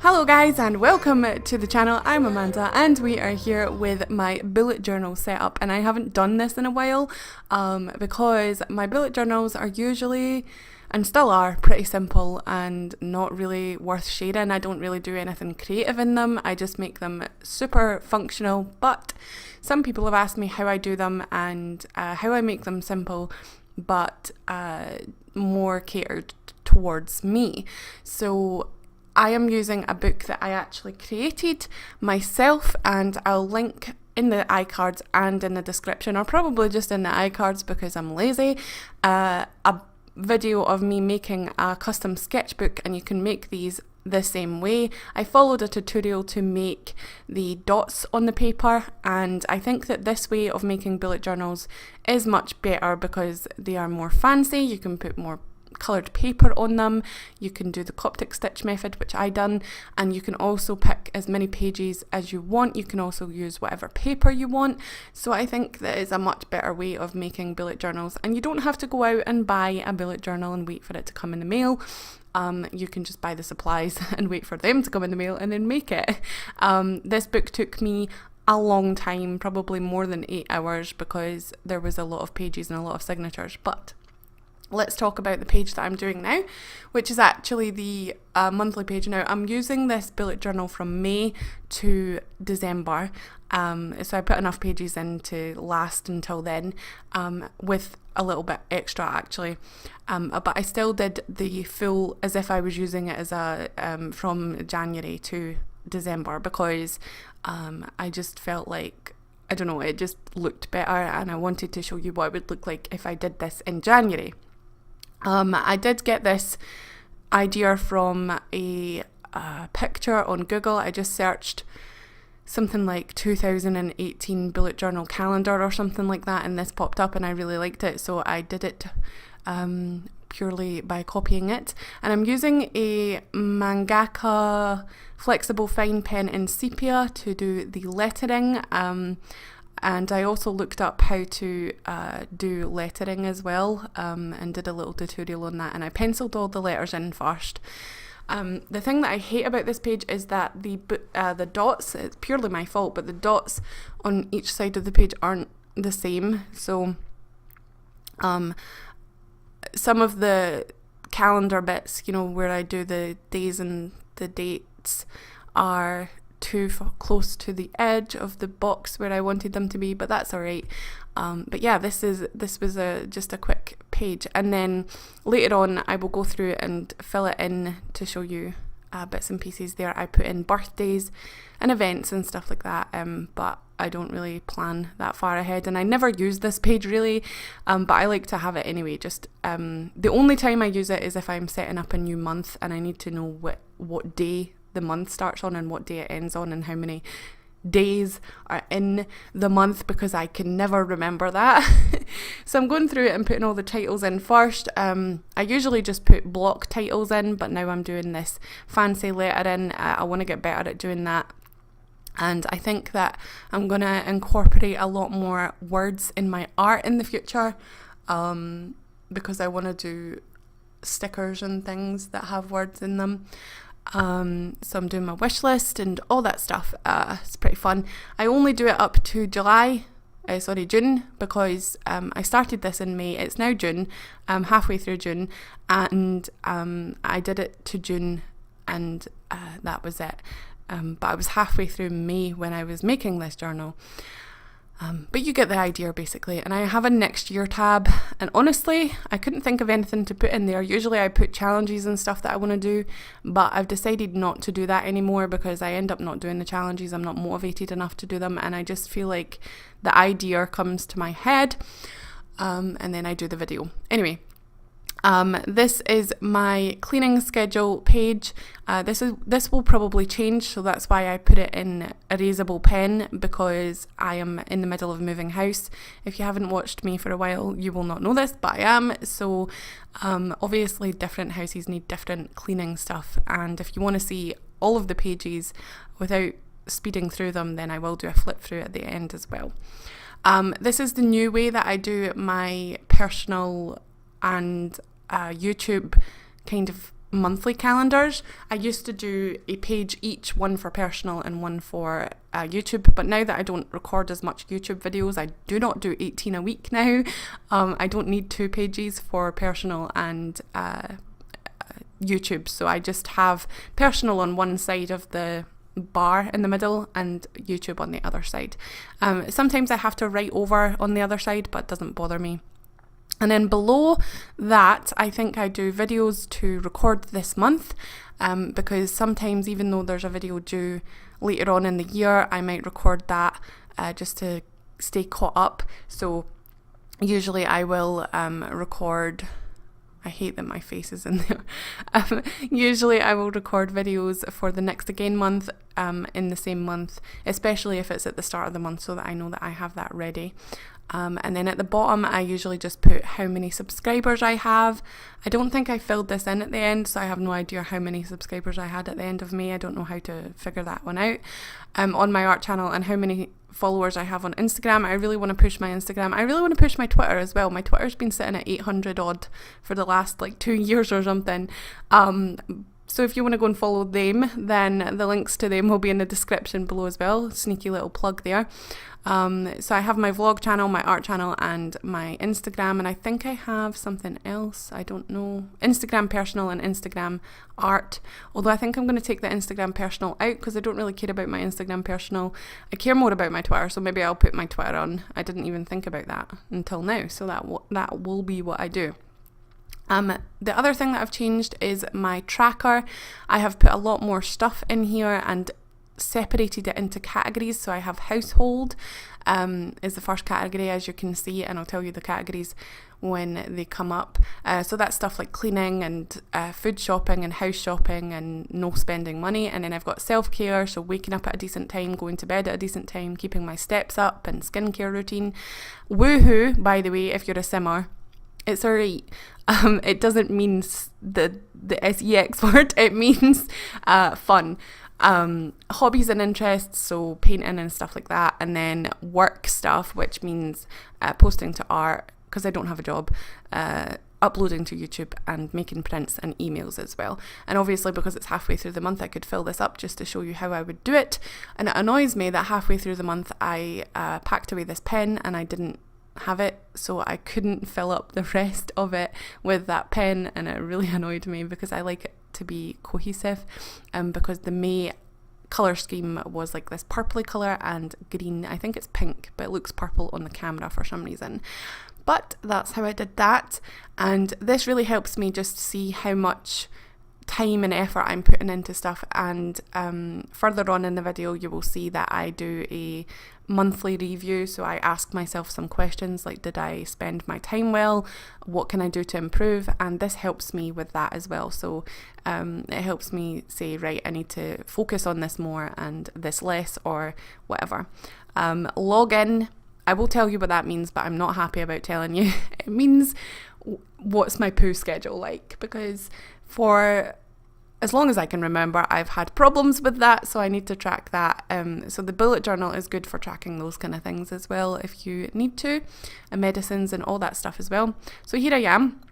Hello guys and welcome to the channel. I'm Amanda and we are here with my bullet journal setup, and I haven't done this in a while because my bullet journals are usually and still are pretty simple and not really worth sharing. I don't really do anything creative in them. I just make them super functional, but some people have asked me how I do them and how I make them simple but more catered towards me. So I am using a book that I actually created myself, and I'll link in the iCards and in the description, or probably just in the iCards because I'm lazy, a video of me making a custom sketchbook, and you can make these the same way. I followed a tutorial to make the dots on the paper, and I think that this way of making bullet journals is much better because they are more fancy. You can put more coloured paper on them, you can do the Coptic stitch method, which I done, and you can also pick as many pages as you want. You can also use whatever paper you want. So I think that is a much better way of making bullet journals, and you don't have to go out and buy a bullet journal and wait for it to come in the mail. You can just buy the supplies and wait for them to come in the mail and then make it. This book took me a long time, probably more than 8 hours, because there was a lot of pages and a lot of signatures. But let's talk about the page that I'm doing now, which is actually the monthly page. Now, I'm using this bullet journal from May to December, so I put enough pages in to last until then, with a little bit extra actually, but I still did the full as if I was using it as a from January to December, because I just felt like, I don't know, it just looked better, and I wanted to show you what it would look like if I did this in January. I did get this idea from a picture on Google. I just searched something like 2018 bullet journal calendar or something like that, and this popped up and I really liked it, so I did it purely by copying it. And I'm using a mangaka flexible fine pen in sepia to do the lettering, and I also looked up how to do lettering as well, and did a little tutorial on that, and I penciled all the letters in first. The thing that I hate about this page is that the dots, it's purely my fault, but the dots on each side of the page aren't the same. So some of the calendar bits, you know, where I do the days and the dates, are too close to the edge of the box where I wanted them to be, but that's alright. But yeah, this was just a quick page, and then later on I will go through and fill it in to show you bits and pieces there. I put in birthdays and events and stuff like that, but I don't really plan that far ahead, and I never use this page really, but I like to have it anyway. Just the only time I use it is if I'm setting up a new month and I need to know what day the month starts on and what day it ends on and how many days are in the month, because I can never remember that. So I'm going through it and putting all the titles in first. I usually just put block titles in, but now I'm doing this fancy lettering. I want to get better at doing that, and I think that I'm going to incorporate a lot more words in my art in the future, because I want to do stickers and things that have words in them. So I'm doing my wish list and all that stuff. It's pretty fun. I only do it up to June, because I started this in May. It's now June, halfway through June, and I did it to June, and that was it. But I was halfway through May when I was making this journal. But you get the idea basically. And I have a next year tab, and honestly I couldn't think of anything to put in there. Usually I put challenges and stuff that I want to do, but I've decided not to do that anymore because I end up not doing the challenges. I'm not motivated enough to do them, and I just feel like the idea comes to my head, and then I do the video. Anyway, this is my cleaning schedule page. This will probably change, so that's why I put it in erasable pen, because I am in the middle of moving house. If you haven't watched me for a while, you will not know this, but I am. So obviously different houses need different cleaning stuff, and if you want to see all of the pages without speeding through them, then I will do a flip through at the end as well. This is the new way that I do my personal and YouTube kind of monthly calendars. I used to do a page each, one for personal and one for YouTube, but now that I don't record as much YouTube videos, I do not do 18 a week now. I don't need 2 pages for personal and YouTube, so I just have personal on one side of the bar in the middle and YouTube on the other side. Sometimes I have to write over on the other side, but it doesn't bother me. And then below that, I think I do videos to record this month, because sometimes, even though there's a video due later on in the year, I might record that just to stay caught up. So usually I will record, I hate that my face is in there. Usually I will record videos for the next again month in the same month, especially if it's at the start of the month, so that I know that I have that ready. And then at the bottom, I usually just put how many subscribers I have. I don't think I filled this in at the end, so I have no idea how many subscribers I had at the end of May. I don't know how to figure that one out on my art channel, and how many followers I have on Instagram. I really want to push my Instagram. I really want to push my Twitter as well. My Twitter's been sitting at 800 odd for the last 2 years or something. So if you want to go and follow them, then the links to them will be in the description below as well. Sneaky little plug there. So I have my vlog channel, my art channel, and my Instagram, and I think I have something else, I don't know, Instagram personal and Instagram art, although I think I'm going to take the Instagram personal out because I don't really care about my Instagram personal. I care more about my Twitter, so maybe I'll put my Twitter on. I didn't even think about that until now, so that will be what I do. The other thing that I've changed is my tracker. I have put a lot more stuff in here and separated it into categories. So I have household is the first category, as you can see, and I'll tell you the categories when they come up. So that's stuff like cleaning and food shopping and house shopping and no spending money. And then I've got self-care, so waking up at a decent time, going to bed at a decent time, keeping my steps up, and skincare routine. Woohoo, by the way, if you're a simmer, it's alright. It doesn't mean the sex word, it means fun. Hobbies and interests, so painting and stuff like that, and then work stuff, which means posting to art, because I don't have a job, uploading to YouTube, and making prints and emails as well. And obviously, because it's halfway through the month, I could fill this up just to show you how I would do it. And it annoys me that halfway through the month I packed away this pen and I didn't have it, so I couldn't fill up the rest of it with that pen, and it really annoyed me because I like it to be cohesive, because the May colour scheme was like this purpley colour and green. I think it's pink, but it looks purple on the camera for some reason. But that's how I did that, and this really helps me just see how much time and effort I'm putting into stuff. And further on in the video you will see that I do a monthly review, so I ask myself some questions like, did I spend my time well, what can I do to improve, and this helps me with that as well. So it helps me say, right, I need to focus on this more and this less, or whatever. Login, I will tell you what that means, but I'm not happy about telling you. It means what's my poo schedule like, because for as long as I can remember, I've had problems with that, so I need to track that. So the bullet journal is good for tracking those kind of things as well if you need to, and medicines and all that stuff as well. So here I am,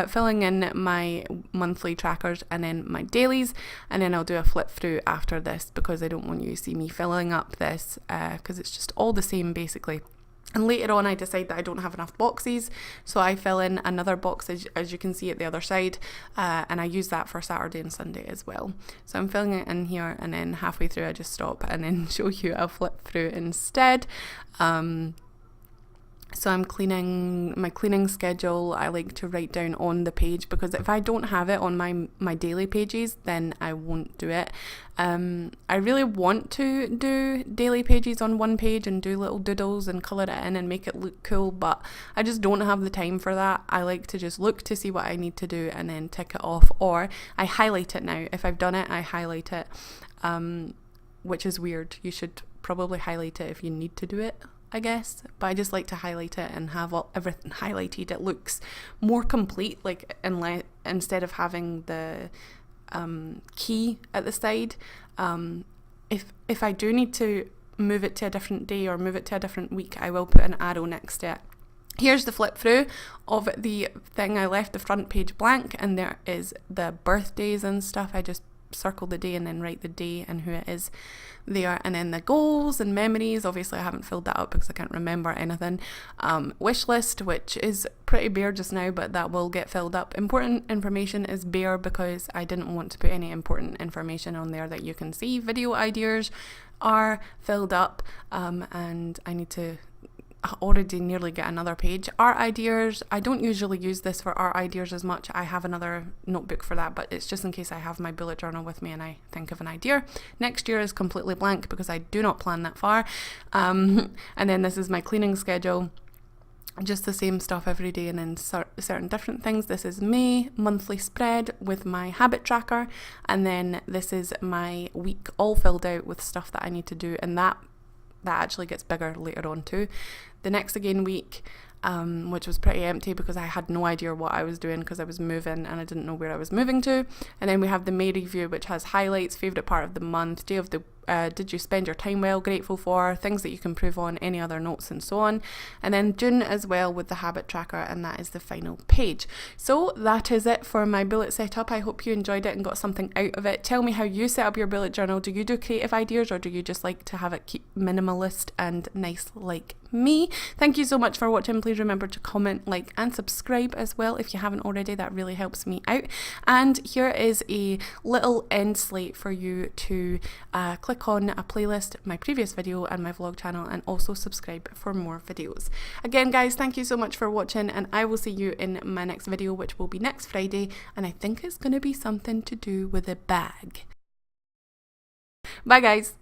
filling in my monthly trackers and then my dailies, and then I'll do a flip through after this because I don't want you to see me filling up this because it's just all the same basically. And later on I decide that I don't have enough boxes, so I fill in another box as you can see at the other side, and I use that for Saturday and Sunday as well. So I'm filling it in here, and then halfway through I just stop and then show you a flip through instead. So I'm cleaning, my cleaning schedule I like to write down on the page, because if I don't have it on my daily pages, then I won't do it. I really want to do daily pages on one page and do little doodles and colour it in and make it look cool, but I just don't have the time for that. I like to just look to see what I need to do and then tick it off, or I highlight it now. If I've done it, I highlight it, which is weird. You should probably highlight it if you need to do it, I guess, but I just like to highlight it and have everything highlighted. It looks more complete, like instead of having the key at the side. If I do need to move it to a different day or move it to a different week, I will put an arrow next to it Here's the flip through of the thing. I left the front page blank, and there is the birthdays and stuff. I just circle the day and then write the day and who it is there. And then the goals and memories, obviously I haven't filled that up because I can't remember anything. Wish list, which is pretty bare just now, but that will get filled up. Important information is bare because I didn't want to put any important information on there that you can see. Video ideas are filled up, and I need to already nearly get another page. Art ideas, I don't usually use this for art ideas as much. I have another notebook for that, but it's just in case I have my bullet journal with me and I think of an idea. Next year is completely blank because I do not plan that far. And then this is my cleaning schedule, just the same stuff every day, and then certain different things. This is May monthly spread with my habit tracker, and then this is my week all filled out with stuff that I need to do, and that actually gets bigger later on too. The next again week, which was pretty empty because I had no idea what I was doing because I was moving and I didn't know where I was moving to. And then we have the May review, which has highlights, favourite part of the month, day of the did you spend your time well, grateful for, things that you can improve on, any other notes and so on. And then June as well with the habit tracker, and that is the final page. So that is it for my bullet setup. I hope you enjoyed it and got something out of it. Tell me how you set up your bullet journal. Do you do creative ideas, or do you just like to have it keep minimalist and nice like me? Thank you so much for watching. Please remember to comment, like and subscribe as well if you haven't already. That really helps me out. And here is a little end slate for you to click on a playlist, my previous video and my vlog channel, and also subscribe for more videos. Again guys, thank you so much for watching, and I will see you in my next video, which will be next Friday, and I think it's going to be something to do with a bag. Bye guys.